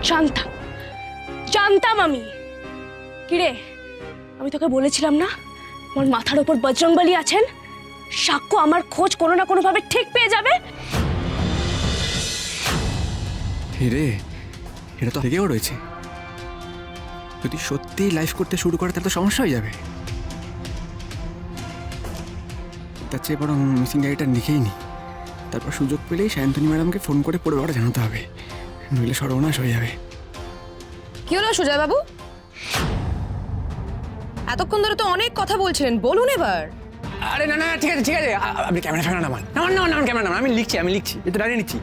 জানতাম জানতাম আমি। কিরে, আমি তোকে বলেছিলাম না আমার মাথার উপর বজরংবলী আছেন, সাক্ষ্য আমার খোঁজ কোনো না কোনো ভাবে ঠিক পেয়ে যাবে। রে, এটা তো থেকেও রয়েছে। যদি সত্যি লাইফ করতে শুরু করে তাহলে তো সমস্যা হয়ে যাবে। তার চেয়ে বরং মিসিং ডায়েরিটা লিখেই নি, তারপর সুযোগ পেলেই সায়ন্তনী ম্যাডামকে ফোন করে পড়ে ওটা জানাতে হবে, নইলে সর্বনাশ হয়ে যাবে। কি হলো সুজয় বাবু? এতক্ষণ ধরে তো অনেক কথা বলছিলেন, বলুন এবার। আরে না না, ঠিক আছে ঠিক আছে, আপনি ক্যামেরা ফ্যামেরা নামান নামান নামান নামান, ক্যামেরা নামান। আমি লিখছি এই তো ডায়েরি নিচ্ছি।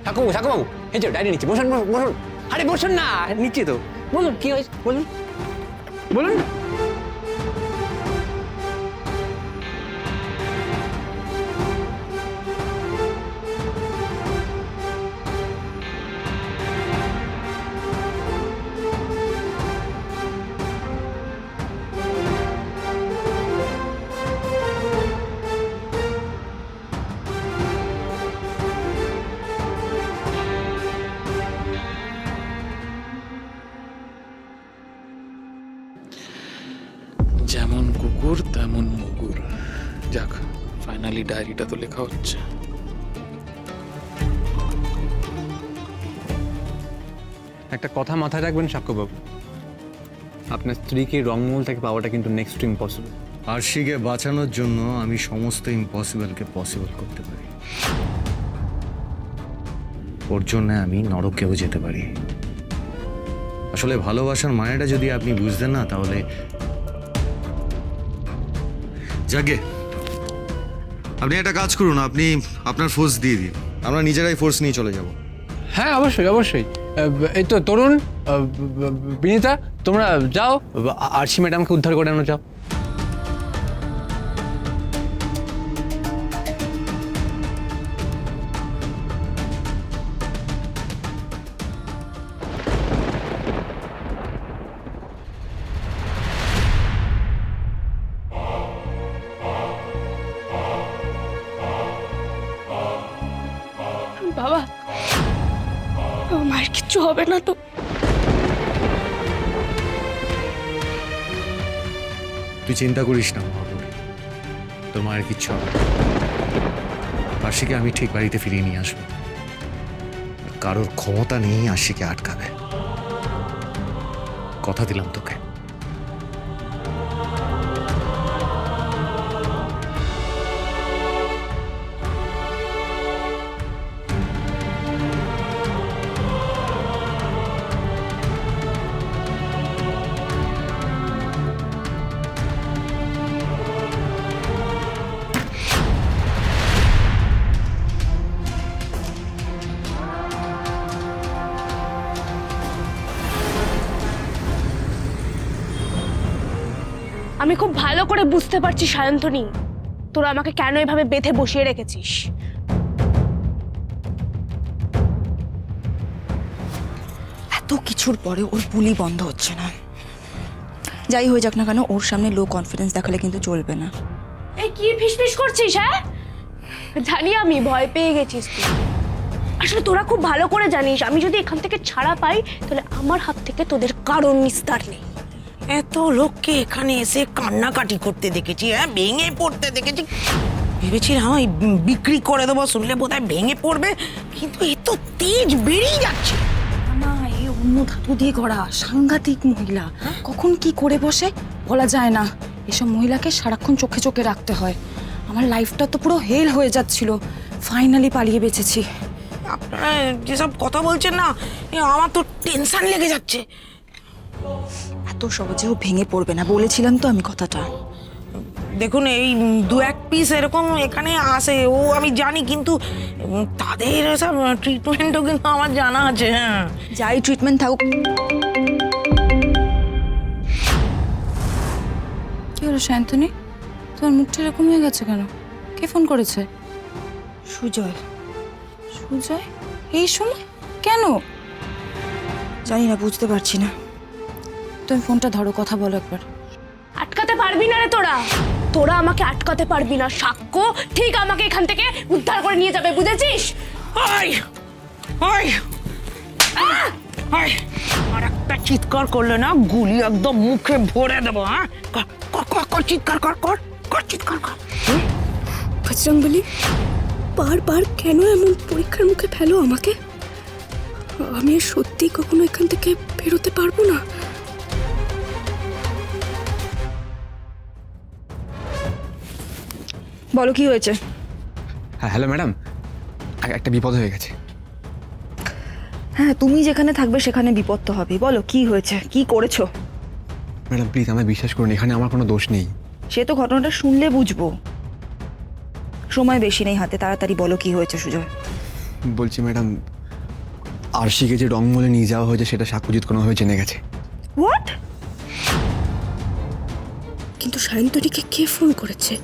থাকো বাবু, এই যে ডায়েরি নিচ্ছি। বসুন বসুন। আরে বসুন না, নিচ্ছি তো। বলুন কি হয়েছে, বলুন বলুন। যেমন কুকুর তেমন মুগুর। যাক, ফাইনালি ডায়েরিটা তো লেখা হচ্ছে। একটা কথা মাথায় রাখবেন সাক্ষ্যবাবু, আপনার স্ত্রীকে রংমহল থেকে পাওয়াটা কিন্তু নেক্সট টু ইম্পসিবল। আরশিকে বাঁচানোর জন্য আমি সমস্ত ইম্পসিবলকে পসিবল করতে পারি। ওর জন্য আমি নরকেও যেতে পারি। আসলে ভালোবাসার মানেটা যদি আপনি বুঝতেন না, তাহলে যাকে আপনি একটা কাজ করুন, আপনি আপনার ফোর্স দিয়ে দিন, আমরা নিজেরাই ফোর্স নিয়ে চলে যাব। হ্যাঁ অবশ্যই অবশ্যই। এই তো তরুণ, বিনীতা, তোমরা যাও আরশি ম্যাডামকে উদ্ধার করে আনো, যাও। বাবা, আমার মায়ের কিচ্ছু হবে না তো? তুই চিন্তা করিস না মহাপুরী, তোর মায়ের কিচ্ছু হবে না। আরশিকে আমি ঠিক বাড়িতে ফিরিয়ে নিয়ে আসবো। কারোর ক্ষমতা নেই আরশিকে আটকাবে, কথা দিলাম তোকে। আমি খুব ভালো করে বুঝতে পারছি সায়ন্তনী, তোরা আমাকে কেন এভাবে বেঁধে বসিয়ে রেখেছিস। এত কিছুর পরে ওর বুলি বন্ধ হচ্ছে না। যাই হয়ে যাক না কেন, ওর সামনে লো কনফিডেন্স দেখালে কিন্তু চলবে না। এই কি ফিসফিস করছিস? হ্যাঁ, জানি আমি ভয় পেয়ে গেছিস তুই। আসলে তোরা খুব ভালো করে জানিস আমি যদি এখান থেকে ছাড়া পাই তাহলে আমার হাত থেকে তোদের কারণ নিস্তার নেই। এত লোককে এখানে এসে কান্নাকাটি করতে দেখেছি, হ্যাঁ, ভেঙে পড়তে দেখেছি। ভেবেছিলাম ওই বিক্রি করে দেবো, শুনলে বোধহয় ভেঙে পড়বে, কিন্তু এ তো তেজ বেড়েই যাচ্ছে। না, এই অন্য ধাতু দিয়ে গড়া, সাংঘাতিক মহিলা। কখন কি করে বসে বলা যায় না। এসব মহিলাকে সারাক্ষণ চোখে চোখে রাখতে হয়। আমার লাইফটা তো পুরো হেল হয়ে যাচ্ছিল, ফাইনালি পালিয়ে বেঁচেছি। আপনারা যেসব কথা বলছেন না, আমার তো টেনশন লেগে যাচ্ছে। এত সহজেও ভেঙে পড়বে না, বলেছিলাম তো আমি কথাটা। দেখুন, এই দু এক পিস এরকম এখানে আসে, ও আমি জানি, কিন্তু তাদের সব ট্রিটমেন্টও কিন্তু আমার জানা আছে। হ্যাঁ, যাই ট্রিটমেন্ট থাকুক। কি হলো শান্তনী, তোমার মুখটা এরকম হয়ে গেছে কেন? কে ফোন করেছে? সুজয়। সুজয় এই সময় কেন জানি না, বুঝতে পারছি না। তুমি ফোনটা ধরো, কথা বলো একবার। আটকাতে পারবি না রে তোরা, তোরা আমাকে আটকাতে পারবি না। সাক্ষ্য ঠিক আমাকে এখান থেকে উদ্ধার করে নিয়ে যাবে, বুঝেছিস? ওই ওই চিৎকার করলে না গুলি একদম মুখে ভরে দেবো। হ্যাঁ, কর কর কর কর, চিৎকার কর কর কর, চিৎকার কর। বজরংবলী, বারবার কেন এমন পরীক্ষার মুখে ফেলো আমাকে? আমি আর সত্যি কখনো এখান থেকে বেরোতে পারবো না। বলো কি হয়েছে? হ্যাঁ হ্যালো ম্যাডাম, একটা বিপদ হয়ে গেছে। হ্যাঁ, তুমি যেখানে থাকবে সেখানে বিপদ তো হবে। বলো কি হয়েছে, কি করেছো? ম্যাডাম প্লিজ আমায় বিশ্বাস করুন, এখানে আমার কোনো দোষ নেই। সে তো ঘটনাটা শুনলে বুঝবো। সময় বেশি নেই হাতে, তাড়াতাড়ি বলো কি হয়েছে সুজয়। বলছি ম্যাডাম, আরশিকে যে রংমলে নিয়ে যাওয়া হয়েছে সেটা সাক্ষ্যজিৎ কোনোভাবে জেনে গেছে। হোয়াট? কিন্তু সায়ন্তনীকে কে ফোন করেছে?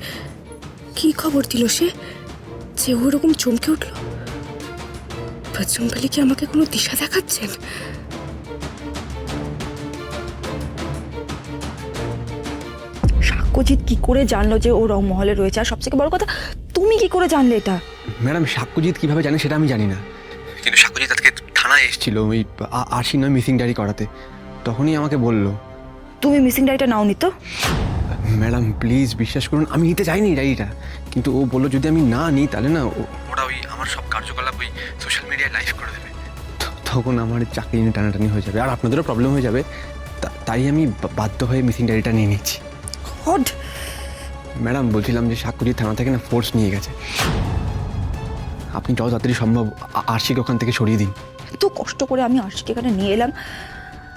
কি খবর দিল সে যে ওরকম চমকে উঠল? বজরংবলী কি আমাকে কোনো দিশা দেখাচ্ছেন? সাক্ষ্যজিৎ কি করে জানলো যে ও রংমহলে রয়েছে? আর সবথেকে বড় কথা, তুমি কি করে জানলে এটা? ম্যাডাম সাক্ষ্যজিৎ কিভাবে জানে সেটা আমি জানি না, কিন্তু সাক্ষ্যজিৎ আজকে থানায় এসেছিল ওই আরশির নামে মিসিং ডায়েরি করাতে, তখনই আমাকে বললো। তুমি মিসিং ডায়েরিটা নাও নি তো? ম্যাডাম প্লিজ বিশ্বাস করুন, আমি নিতে চাইনি ডায়েরিটা, কিন্তু ও বললো যদি আমি না নিই তাহলে না ওরা ওই আমার সব কার্যকলাপ ওই সোশ্যাল মিডিয়ায় লাইভ করে দেবে, তখন আমার চাকরি নিয়ে টানাটানি হয়ে যাবে আর আপনাদেরও প্রবলেম হয়ে যাবে, তাই আমি বাধ্য হয়ে মিসিং ডায়েরিটা নিয়ে নিচ্ছি। হড! ম্যাডাম বলছিলাম যে সাক্ষ্যজিৎ থানা থেকে না ফোর্স নিয়ে গেছে, আপনি যত তাড়াতাড়ি সম্ভব আরশিকে ওখান থেকে সরিয়ে দিন। এত কষ্ট করে আমি আরশিকে এখানে নিয়ে এলাম,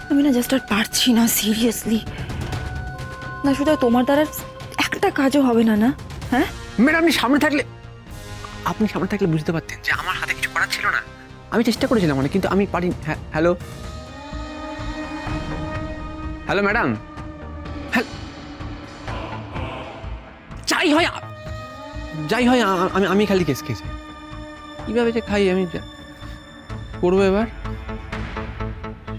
আমি না জাস্ট আর পারছি না, সিরিয়াসলি। না সুজয়, তোমার দ্বারা একটা কাজও হবে না, না? হ্যাঁ ম্যাডাম আপনি সামনে থাকলে বুঝতে পারতেন যে আমার হাতে কিছু করার ছিল না, আমি চেষ্টা করেছিলাম অনেক, কিন্তু আমি পারি। হ্যাঁ হ্যালো হ্যালো ম্যাডাম, যাই হয় আমি খালি কেস খেয়েছি, কীভাবে যে খাই আমি করবো এবার।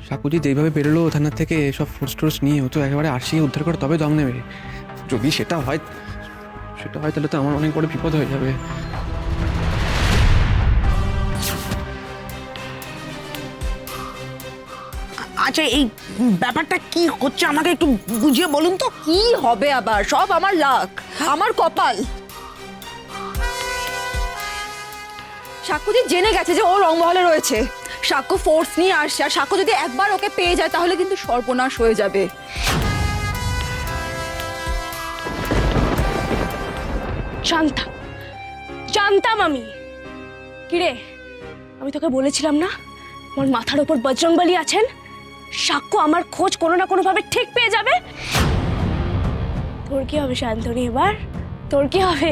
সাক্ষ্যজিৎ এইভাবে বেরোলো থানার থেকে সব ফোর্স টোর্স নিয়ে, ও তো একেবারে আরশিকে উদ্ধার করে তবে দম নেবে। যদি সেটা হয় তাহলে তো আমার অনেক বড় বিপদ হয়ে যাবে। আচ্ছা, এই ব্যাপারটা কি হচ্ছে আমাকে একটু বুঝিয়ে বলুন তো। কি হবে আবার? সব আমার লাক, আমার কপাল। সাক্ষ্যজিৎ জেনে গেছে যে ও রংমহলে রয়েছে, সাক্ষ্য ফোর্স নিয়ে আসছে, আর সাক্ষ্য যদি একবার ওকে পেয়ে যায় তাহলে কিন্তু সর্বনাশ হয়ে যাবে। জানতাম আমি। কিরে, আমি তোকে বলেছিলাম না আমার মাথার উপর বজরংবলী আছেন, সাক্ষ্য আমার খোঁজ কোনো না কোনো ভাবে ঠিক পেয়ে যাবে। তোর কি হবে শান্তনী এবার? তোর কি হবে?